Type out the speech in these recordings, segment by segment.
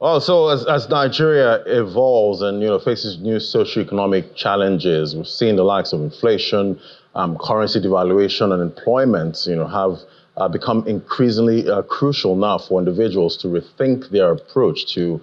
Well, so as Nigeria evolves and faces new socioeconomic challenges, we've seen the likes of inflation, currency devaluation, and employment, have become increasingly crucial now for individuals to rethink their approach to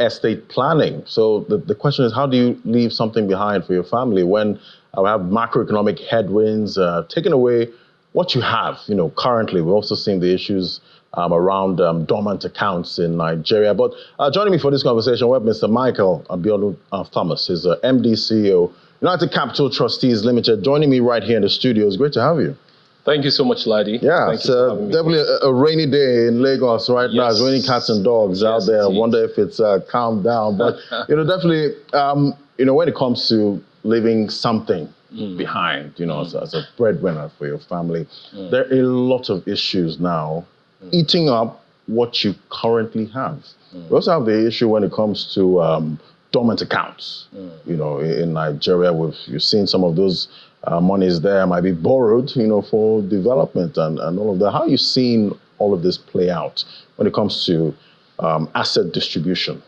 estate planning. So the question is, how do you leave something behind for your family when we have macroeconomic headwinds taking away what you have? Currently, we're also seeing the issues around dormant accounts in Nigeria. But joining me for this conversation, we have Mr. Michael Abiodun Thomas. He's MD CEO, United Capital Trustees Limited, joining me right here in the studio. It's great to have you. Thank you so much, Ladi. Yeah, it's definitely a rainy day in Lagos right now. It's raining cats and dogs out there. I wonder if it's calmed down. But, definitely, when it comes to leaving something behind, as a breadwinner for your family, there are a lot of issues now eating up what you currently have. We also have the issue when it comes to dormant accounts. In Nigeria, you've seen some of those monies there might be borrowed, for development and all of that. How are you seeing all of this play out when it comes to asset distribution?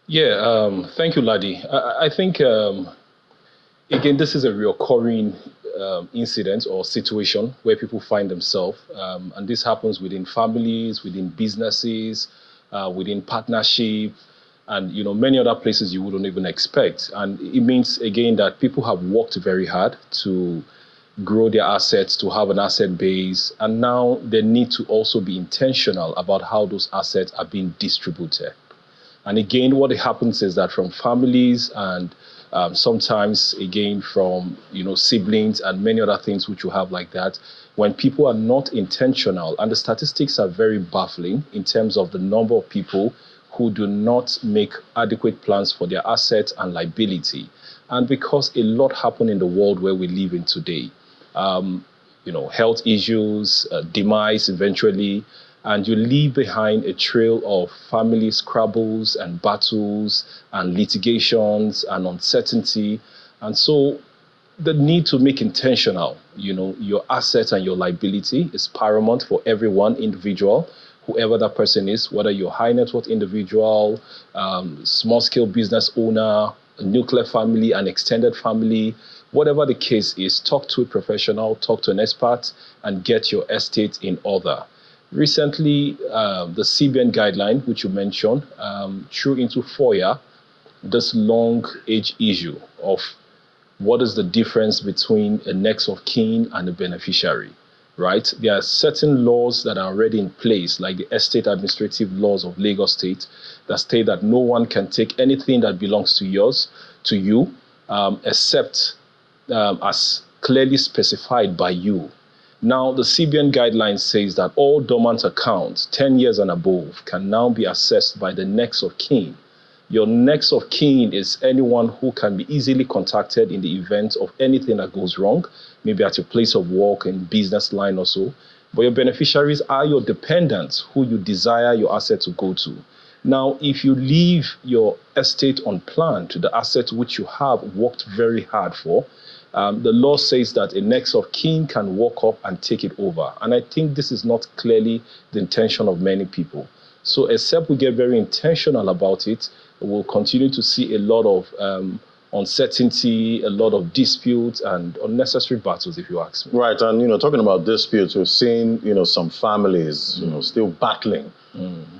Yeah, thank you, Ladi. I think, again, this is a recurring incident or situation where people find themselves, and this happens within families, within businesses, within partnership, and many other places you wouldn't even expect. And it means, again, that people have worked very hard to grow their assets, to have an asset base, and now they need to also be intentional about how those assets are being distributed. And again, what happens is that from families and sometimes, again, from siblings and many other things which you have like that, when people are not intentional, and the statistics are very baffling in terms of the number of people who do not make adequate plans for their assets and liability. And because a lot happen in the world where we live in today, health issues, demise eventually, and you leave behind a trail of family scrabbles and battles and litigations and uncertainty. And so the need to make intentional, your assets and your liability is paramount for every one individual, whoever that person is, whether you're a high net worth individual, small scale business owner, a nuclear family, an extended family, whatever the case is, talk to a professional, talk to an expert, and get your estate in order. Recently, the CBN guideline, which you mentioned, threw into FOIA this long age issue of what is the difference between a next of kin and a beneficiary, right? There are certain laws that are already in place, like the estate administrative laws of Lagos State, that state that no one can take anything that belongs to you, except as clearly specified by you. Now, the CBN guideline says that all dormant accounts 10 years and above can now be assessed by the next of kin. Your next of kin is anyone who can be easily contacted in the event of anything that goes wrong, maybe at your place of work, in business line or so. But your beneficiaries are your dependents who you desire your asset to go to. Now, if you leave your estate unplanned, the asset which you have worked very hard for, the law says that a next of kin can walk up and take it over. And I think this is not clearly the intention of many people. So except we get very intentional about it, we'll continue to see a lot of uncertainty, a lot of disputes and unnecessary battles, if you ask me. Right, and talking about disputes, we've seen some families still battling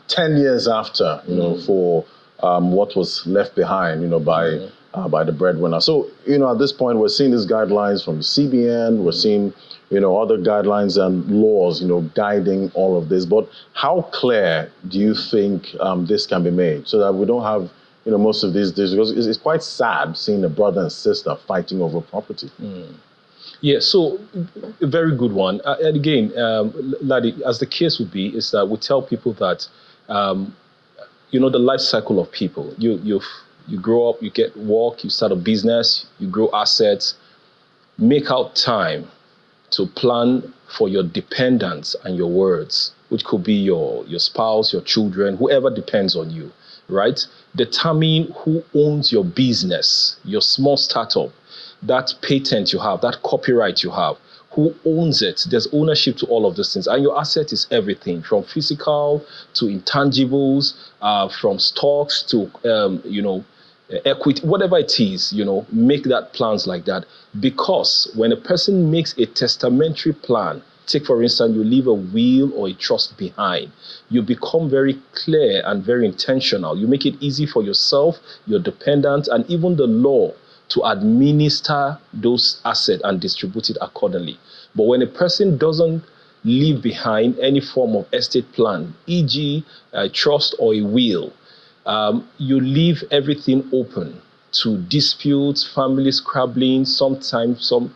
10 years after for what was left behind by the breadwinner. So at this point we're seeing these guidelines from the CBN, we're seeing other guidelines and laws guiding all of this. But how clear do you think this can be made so that we don't have most of these days, because it's quite sad seeing a brother and sister fighting over property. Yeah, so a very good one. And again, Ladi, as the case would be, is that we tell people that, the life cycle of people. You grow up, you get work, you start a business, you grow assets. Make out time to plan for your dependents and your words, which could be your spouse, your children, whoever depends on you, right? Determine who owns your business, your small startup, that patent you have, that copyright you have, who owns it. There's ownership to all of those things. And your asset is everything from physical to intangibles, from stocks to, equity, whatever it is, make that plans like that. Because when a person makes a testamentary plan, take for instance, you leave a will or a trust behind, you become very clear and very intentional. You make it easy for yourself, your dependents, and even the law to administer those assets and distribute it accordingly. But when a person doesn't leave behind any form of estate plan, e.g., a trust or a will, you leave everything open to disputes, family scrabbling. Sometimes some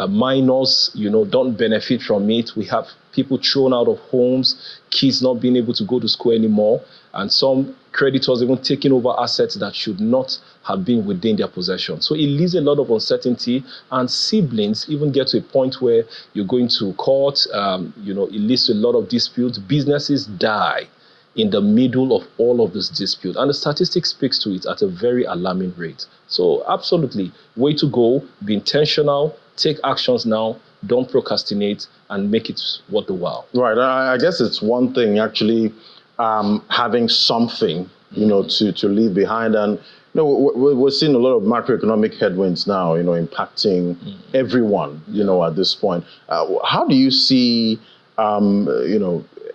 minors, don't benefit from it. We have people thrown out of homes, kids not being able to go to school anymore, and some creditors even taking over assets that should not have been within their possession. So it leaves a lot of uncertainty, and siblings even get to a point where you're going to court. It leads to a lot of disputes. Businesses die in the middle of all of this dispute. And the statistics speaks to it at a very alarming rate. So absolutely, way to go, be intentional, take actions now, don't procrastinate, and make it worth the while. Right, I guess it's one thing actually having something, to leave behind. And, we're seeing a lot of macroeconomic headwinds now, impacting everyone, at this point. How do you see,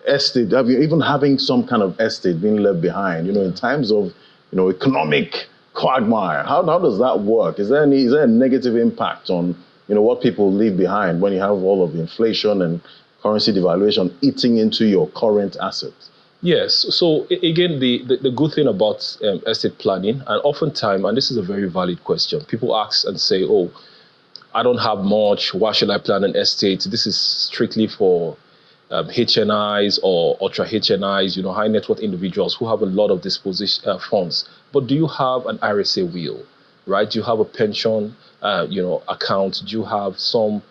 estate, even having some kind of estate being left behind, in times of, economic quagmire? How does that work? Is there a negative impact on, what people leave behind when you have all of the inflation and currency devaluation eating into your current assets? Yes. So again, the good thing about estate planning, and oftentimes, and this is a very valid question, people ask and say, oh, I don't have much, why should I plan an estate? This is strictly for HNIs or ultra HNIs, high net worth individuals who have a lot of disposition funds. But do you have an RSA will, right? Do you have a pension, account? Do you have some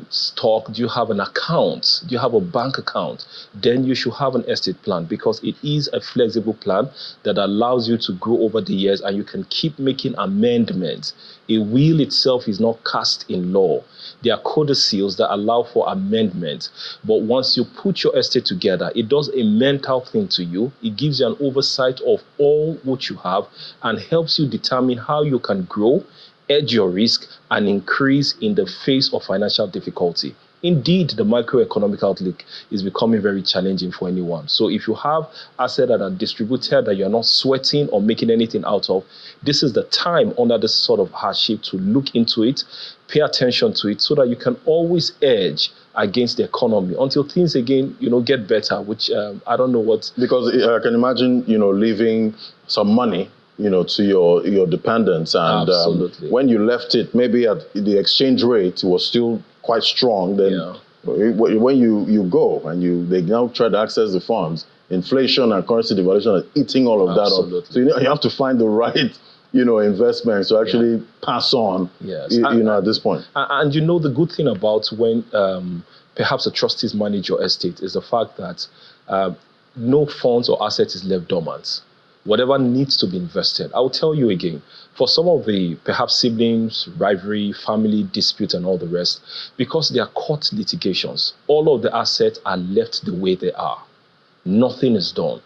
stock? Do you have an account? Do you have a bank account? Then you should have an estate plan, because it is a flexible plan that allows you to grow over the years, and you can keep making amendments. A will itself is not cast in law. There are codicils that allow for amendment. But once you put your estate together, it does a mental thing to you. It gives you an oversight of all what you have and helps you determine how you can grow, hedge your risk, and increase in the face of financial difficulty. Indeed, the macroeconomic outlook is becoming very challenging for anyone. So if you have assets that are distributed that you're not sweating or making anything out of, this is the time under this sort of hardship to look into it, pay attention to it, so that you can always hedge against the economy until things again, get better, which I don't know what. Because I can imagine, leaving some money, to your dependents. And when you left it, maybe at the exchange rate was still quite strong, then when you go and they now try to access the funds, inflation and currency devaluation is eating all of that up. So you have to find the right investments to actually pass on, at this point. And the good thing about when perhaps the trustees manage your estate is the fact that no funds or assets is left dormant. Whatever needs to be invested. I will tell you again, for some of the perhaps siblings, rivalry, family dispute and all the rest, because they are court litigations, all of the assets are left the way they are. Nothing is done.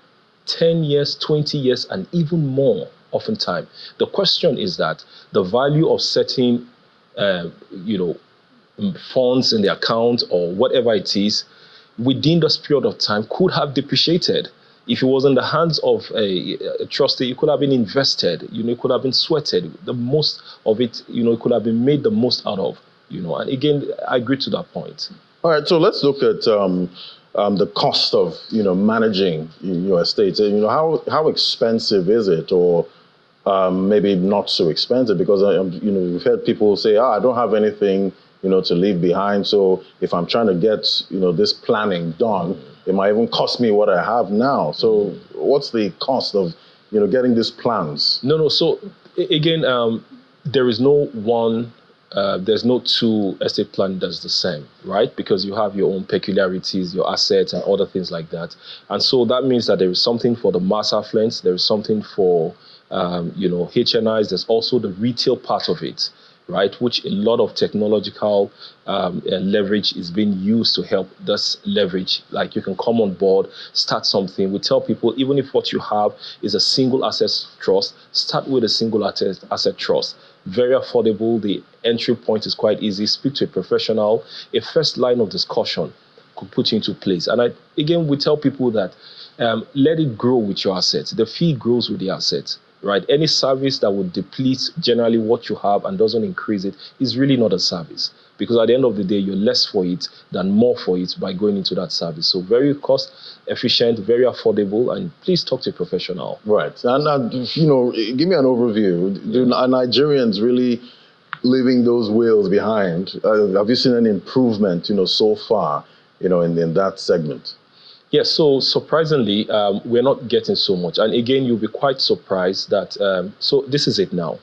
10 years, 20 years, and even more oftentimes. The question is that the value of certain, funds in the account or whatever it is, within this period of time could have depreciated. If it was in the hands of a trustee, it could have been invested, it could have been sweated. The most of it, it could have been made the most out of, and again, I agree to that point. All right, so let's look at the cost of, managing your estate. How expensive is it, or maybe not so expensive? Because, we've heard people say, I don't have anything, to leave behind. So if I'm trying to get, this planning done, it might even cost me what I have now. So what's the cost of, getting these plans? No. So again, there is no one, there's no two estate plan that's the same, right? Because you have your own peculiarities, your assets and other things like that. And so that means that there is something for the mass affluents, there is something for, HNIs, there's also the retail part of it. right? Which a lot of technological leverage is being used to help this leverage. Like you can come on board, start something. We tell people, even if what you have is a single asset trust, start with a single asset trust. Very affordable. The entry point is quite easy. Speak to a professional. A first line of discussion could put you into place. And again, we tell people that let it grow with your assets. The fee grows with the assets, right? Any service that would deplete generally what you have and doesn't increase it is really not a service, because at the end of the day, you're less for it than more for it by going into that service. So very cost efficient, very affordable, and please talk to a professional. Right. And, give me an overview. Are Nigerians really leaving those wheels behind? Have you seen any improvement, so far, in that segment? Yes, so surprisingly, we're not getting so much. And again, you'll be quite surprised that, so this is it now.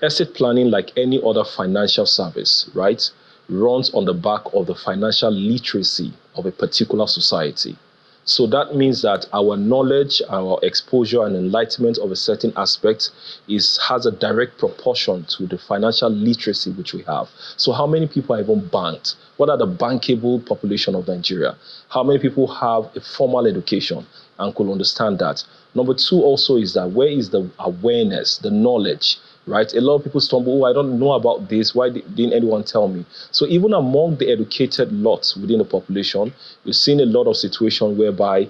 Estate planning, like any other financial service, right, runs on the back of the financial literacy of a particular society. So that means that our knowledge, our exposure and enlightenment of a certain aspect has a direct proportion to the financial literacy which we have. So how many people are even banked? What are the bankable population of Nigeria? How many people have a formal education and could understand that? Number two also is that where is the awareness, the knowledge? Right? A lot of people stumble, I don't know about this. Why didn't anyone tell me? So even among the educated lots within the population, we've seen a lot of situations whereby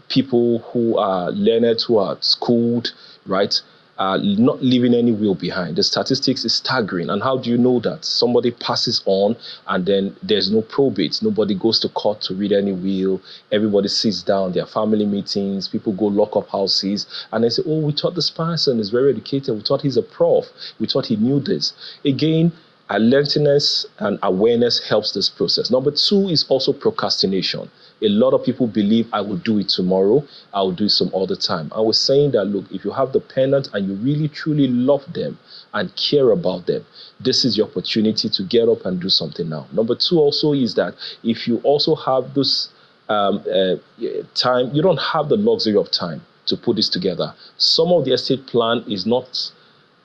people who are learned, who are schooled, right, are not leaving any will behind. The statistics is staggering. And how do you know that? Somebody passes on and then there's no probate. Nobody goes to court to read any will. Everybody sits down, their family meetings, people go lock up houses, and they say, oh, we thought this person is very educated. We thought he's a prof. We thought he knew this. Again, alertness and awareness helps this process. Number two is also procrastination. A lot of people believe I will do it tomorrow, I will do it some other time. And we're saying that, look, if you have the pendant and you really truly love them and care about them, this is your opportunity to get up and do something now. Number two also is that if you also have this time, you don't have the luxury of time to put this together. Some of the estate plan is not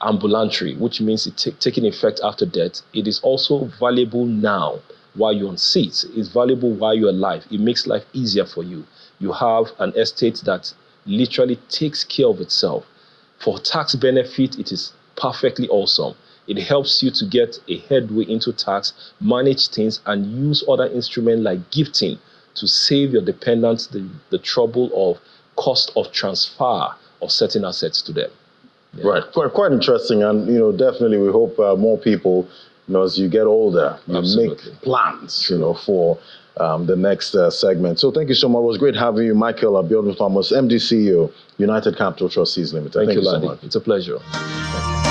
ambulatory, which means it's taking effect after death. It is also valuable now while you're on seats. It's valuable while you're alive. It makes life easier for you. You have an estate that literally takes care of itself. For tax benefit, it is perfectly awesome. It helps you to get a headway into tax, manage things, and use other instruments like gifting to save your dependents the trouble of cost of transfer of certain assets to them. Yeah. Right, quite interesting, and definitely we hope more people, as you get older, you make plans, for the next segment. So thank you so much. It was great having you, Michael Abiodun Thomas, MD CEO, United Capital Trustees Limited. Thank you, so Ladi. much. It's a pleasure. Thank you.